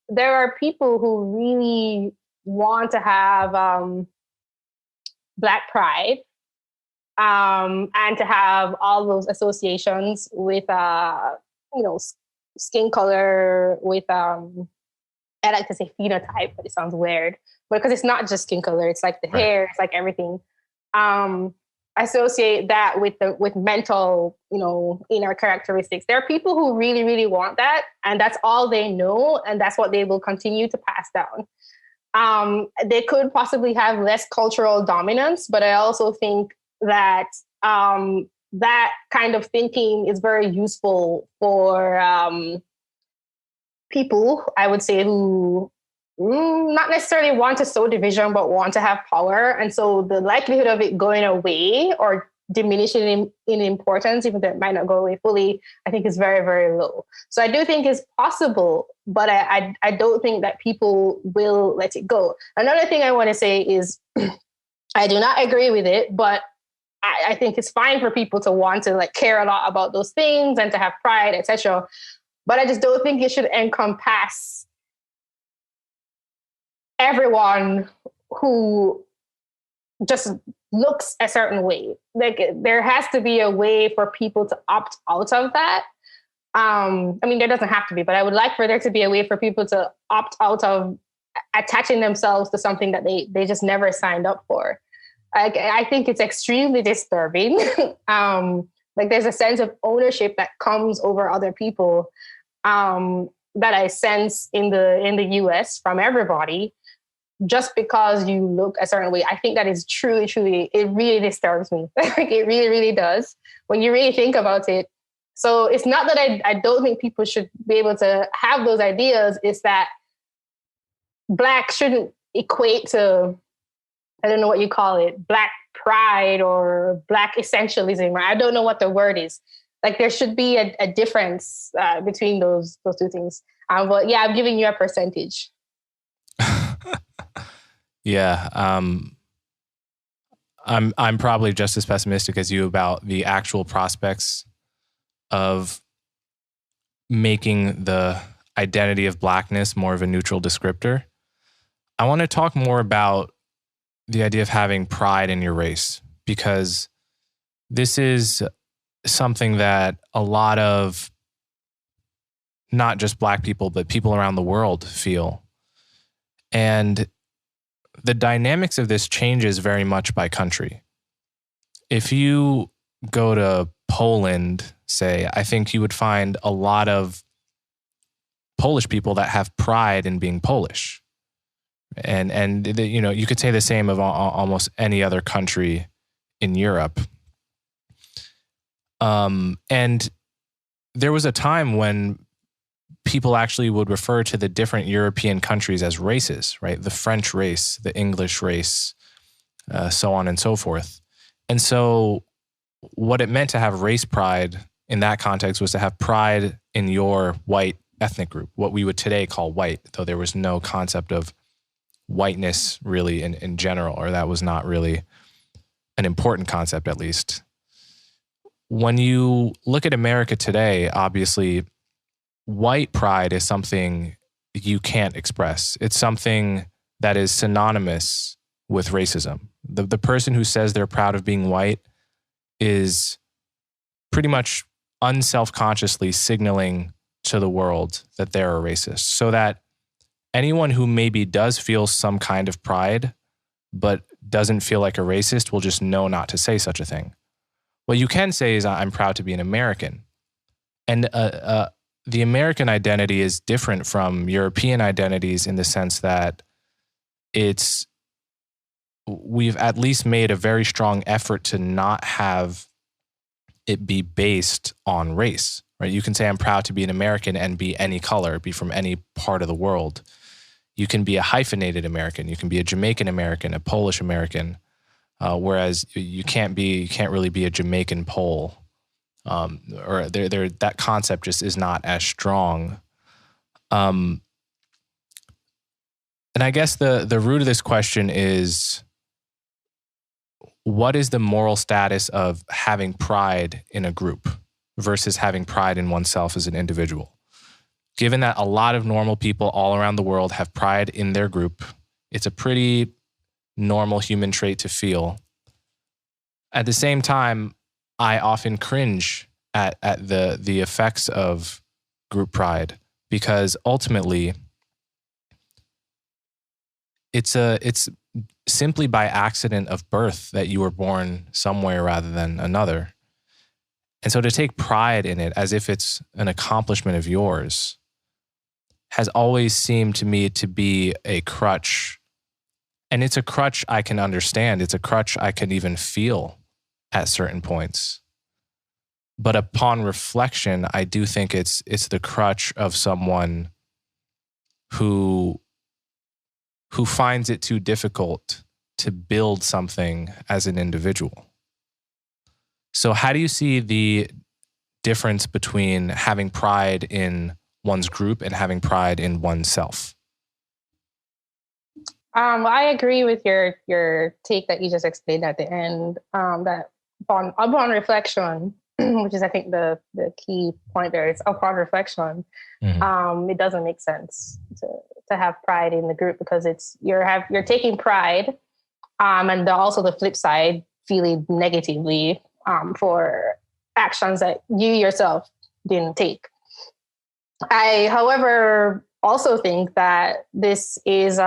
there are people who really want to have Black pride, and to have all those associations with, you know, skin color, with, I like to say phenotype, but it sounds weird. But because it's not just skin color, it's like the Right. hair, it's like everything. Um, associate that with mental, inner characteristics. There are people who really, really want that, and that's all they know, and that's what they will continue to pass down. They could possibly have less cultural dominance, but I also think that that kind of thinking is very useful for people, I would say, who not necessarily want to sow division, but want to have power. And so the likelihood of it going away or diminishing in importance, even though it might not go away fully, I think is very, very low. So I do think it's possible, but I don't think that people will let it go. Another thing I want to say is I do not agree with it, but I think it's fine for people to want to like care a lot about those things and to have pride, etc. But I just don't think it should encompass everyone who just looks a certain way. Like there has to be a way for people to opt out of that. I mean, there doesn't have to be, but I would like for there to be a way for people to opt out of attaching themselves to something that they just never signed up for. I think it's extremely disturbing. Like there's a sense of ownership that comes over other people, that I sense in the US from everybody, just because you look a certain way. I think that is truly, truly, it really disturbs me. Like it really, really does when you really think about it. So it's not that I don't think people should be able to have those ideas. It's that Black shouldn't equate to, I don't know what you call it, Black pride or Black essentialism. Or I don't know what the word is. Like there should be a difference between those two things. But yeah, I'm giving you a percentage. Yeah. I'm probably just as pessimistic as you about the actual prospects of making the identity of Blackness more of a neutral descriptor. I want to talk more about the idea of having pride in your race, because this is something that a lot of not just Black people, but people around the world feel. And the dynamics of this changes very much by country. If you go to Poland, say, I think you would find a lot of Polish people that have pride in being Polish. And you could say the same of almost any other country in Europe. And there was a time when people actually would refer to the different European countries as races, right? The French race, the English race, so on and so forth. And so what it meant to have race pride in that context was to have pride in your white ethnic group, what we would today call white, though there was no concept of whiteness really in general, or that was not really an important concept, at least. When you look at America today, obviously, white pride is something you can't express. It's something that is synonymous with racism. The person who says they're proud of being white is pretty much unselfconsciously signaling to the world that they're a racist, so that anyone who maybe does feel some kind of pride but doesn't feel like a racist will just know not to say such a thing. What you can say is, I'm proud to be an American. And the American identity is different from European identities in the sense that we've at least made a very strong effort to not have it be based on race, right? You can say I'm proud to be an American and be any color, be from any part of the world. You can be a hyphenated American. You can be a Jamaican American, a Polish American, whereas you can't really be a Jamaican Pole. Or that concept just is not as strong. And I guess the root of this question is, what is the moral status of having pride in a group versus having pride in oneself as an individual? given that a lot of normal people all around the world have pride in their group, it's a pretty normal human trait to feel. At the same time, I often cringe at the effects of group pride, because ultimately it's simply by accident of birth that you were born somewhere rather than another. And so to take pride in it as if it's an accomplishment of yours has always seemed to me to be a crutch. And it's a crutch I can understand. It's a crutch I can even feel at certain points. But upon reflection, I do think it's the crutch of someone who finds it too difficult to build something as an individual. So how do you see the difference between having pride in one's group and having pride in oneself? I agree with your take that you just explained at the end, that upon reflection, which is, I think, the key point there, is upon reflection, it doesn't make sense to have pride in the group, because you're taking pride, and also the flip side, feeling negatively for actions that you yourself didn't take. I, however, also think that this is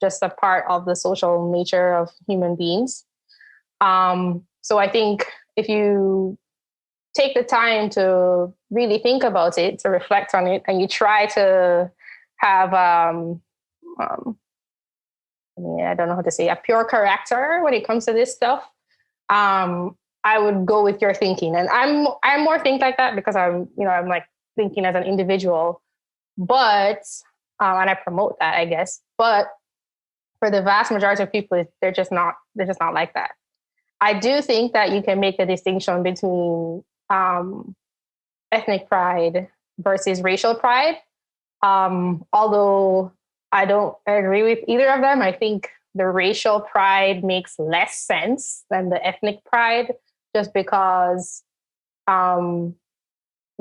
just a part of the social nature of human beings. So I think if you take the time to really think about it, to reflect on it, and you try to have, I don't know how to say, a pure character when it comes to this stuff, I would go with your thinking. And I'm more think like that because I'm like thinking as an individual, but, and I promote that, I guess, but for the vast majority of people, they're just not like that. I do think that you can make a distinction between ethnic pride versus racial pride. Although I don't agree with either of them. I think the racial pride makes less sense than the ethnic pride, just because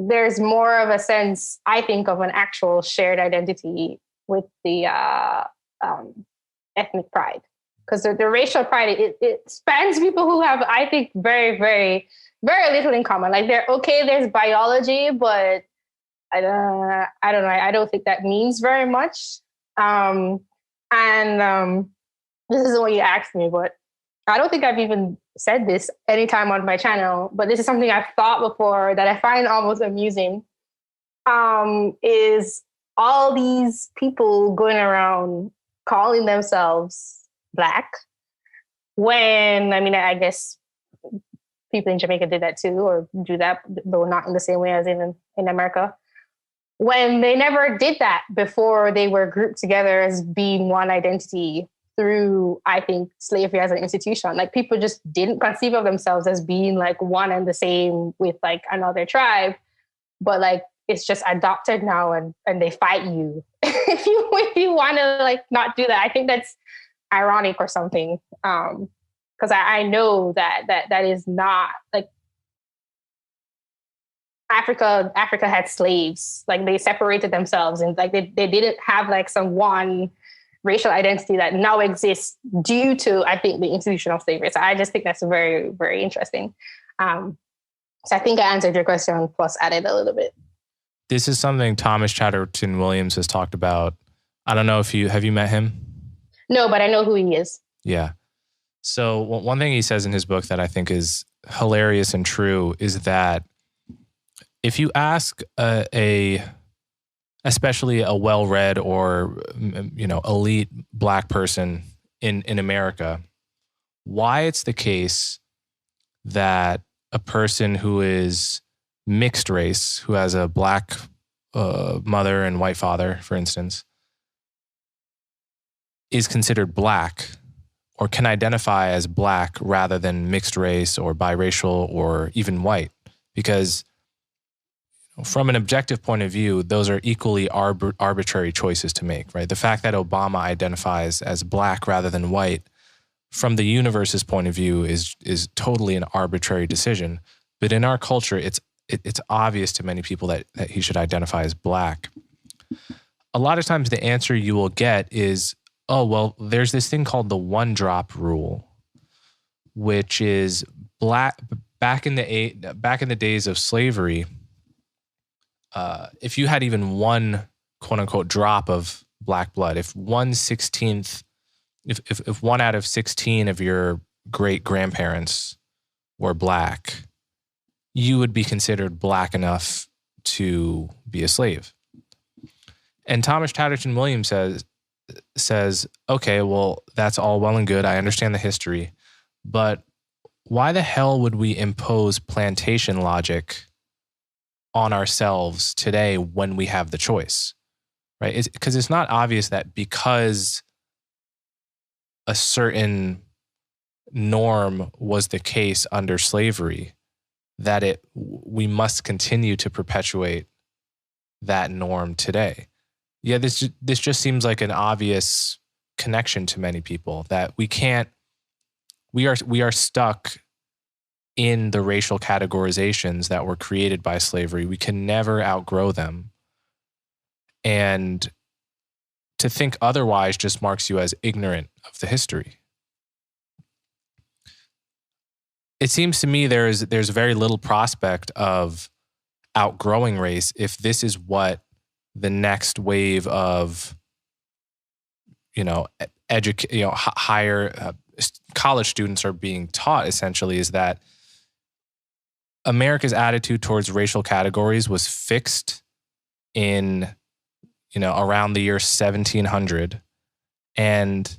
there's more of a sense, I think, of an actual shared identity with the ethnic pride. Because the racial pride, it spans people who have, I think, very, very, very little in common. Like, there's biology, but I don't know. I don't think that means very much. This is what you asked me, but I don't think I've even said this anytime on my channel, but this is something I've thought before that I find almost amusing, is all these people going around calling themselves Black, when, I guess people in Jamaica did that too, or do that, though not in the same way as in America, when they never did that before they were grouped together as being one identity through, I think, slavery as an institution. Like, people just didn't conceive of themselves as being like one and the same with like another tribe, but like it's just adopted now, and they fight you if you want to like not do that. I think that's ironic or something, because I know that is not like Africa had slaves. Like, they separated themselves, and like they didn't have like some one racial identity that now exists due to, I think, the institution of slavery. So I just think that's very, very interesting. So I think I answered your question plus added a little bit. This is something Thomas Chatterton Williams has talked about. I don't know if have you met him? No, but I know who he is. Yeah. So one thing he says in his book that I think is hilarious and true is that if you ask especially a well-read or, elite Black person in America, why it's the case that a person who is mixed race, who has a Black mother and white father, for instance, is considered Black or can identify as Black rather than mixed race or biracial or even white. Because from an objective point of view, those are equally arbitrary choices to make, right? The fact that Obama identifies as Black rather than white, from the universe's point of view, is totally an arbitrary decision. But in our culture, it's obvious to many people that he should identify as Black. a lot of times the answer you will get is, oh, well, there's this thing called the one drop rule, which is back in the days of slavery. If you had even one quote unquote drop of black blood, if 1/16, if 1 out of 16 of your great grandparents were black, you would be considered black enough to be a slave. And Thomas Chatterton Williams says, okay, well, that's all well and good. I understand the history, but why the hell would we impose plantation logic on ourselves today when we have the choice, right? Because it's not obvious that because a certain norm was the case under slavery, that we must continue to perpetuate that norm today. Yeah, this just seems like an obvious connection to many people, that we are stuck in the racial categorizations that were created by slavery. We can never outgrow them. And to think otherwise just marks you as ignorant of the history. It seems to me there's very little prospect of outgrowing race if this is what the next wave of, higher college students are being taught, essentially, is that America's attitude towards racial categories was fixed in, around the year 1700, and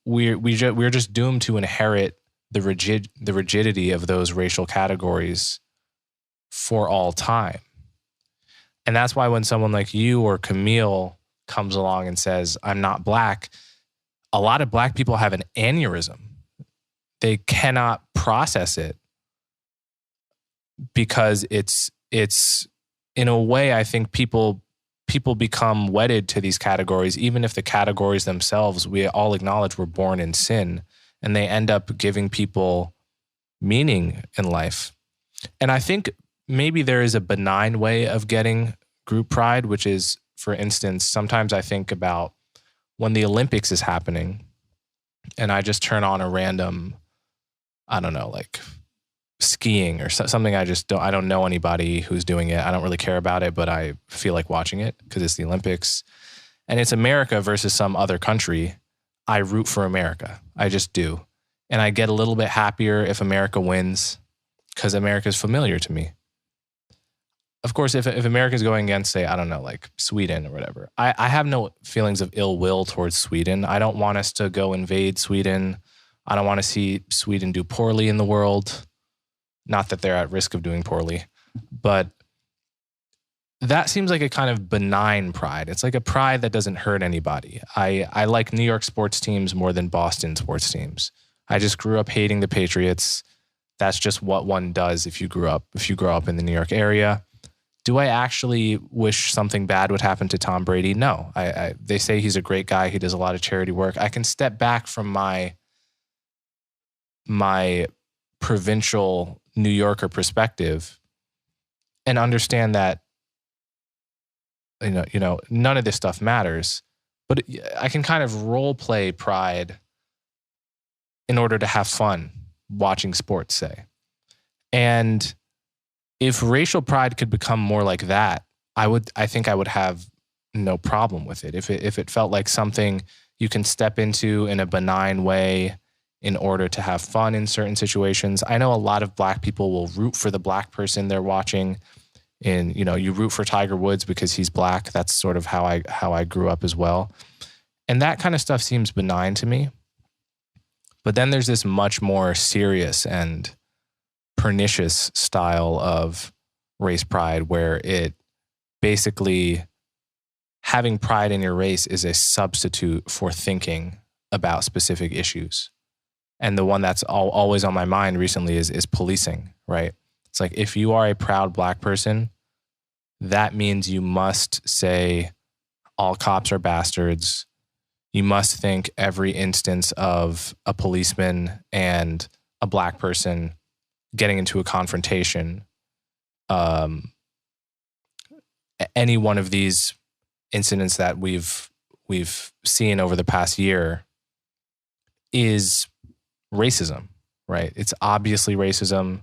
we're just doomed to inherit the rigidity of those racial categories for all time. And that's why when someone like you or Camille comes along and says, I'm not black, a lot of black people have an aneurysm. They cannot process it because it's in a way, I think people become wedded to these categories, even if the categories themselves, we all acknowledge, were born in sin, and they end up giving people meaning in life. And I think maybe there is a benign way of getting group pride, which is, for instance, sometimes I think about when the Olympics is happening and I just turn on a random, I don't know, like skiing or something. I don't know anybody who's doing it. I don't really care about it, but I feel like watching it because it's the Olympics and it's America versus some other country. I root for America. I just do. And I get a little bit happier if America wins because America is familiar to me. Of course, if America's going against, say, I don't know, like Sweden or whatever, I have no feelings of ill will towards Sweden. I don't want us to go invade Sweden. I don't want to see Sweden do poorly in the world. Not that they're at risk of doing poorly, but that seems like a kind of benign pride. It's like a pride that doesn't hurt anybody. I like New York sports teams more than Boston sports teams. I just grew up hating the Patriots. That's just what one does if you grow up in the New York area. Do I actually wish something bad would happen to Tom Brady? No. They say he's a great guy. He does a lot of charity work. I can step back from my provincial New Yorker perspective and understand that none of this stuff matters. But I can kind of role play pride in order to have fun watching sports, say. And if racial pride could become more like that, I think I would have no problem with it. If it felt like something you can step into in a benign way in order to have fun in certain situations. I know a lot of black people will root for the black person they're watching. And, you root for Tiger Woods because he's black. That's sort of how I grew up as well. And that kind of stuff seems benign to me. But then there's this much more serious and pernicious style of race pride where it basically, having pride in your race is a substitute for thinking about specific issues. And the one that's always on my mind recently is policing, right? It's like, if you are a proud black person, that means you must say all cops are bastards. You must think every instance of a policeman and a black person getting into a confrontation, any one of these incidents that we've seen over the past year is racism, right? It's obviously racism.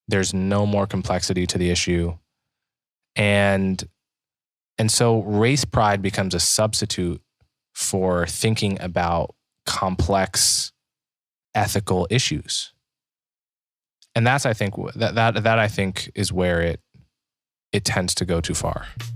There's no more complexity to the issue. And so race pride becomes a substitute for thinking about complex ethical issues. And that's, I think, that I think is where it tends to go too far.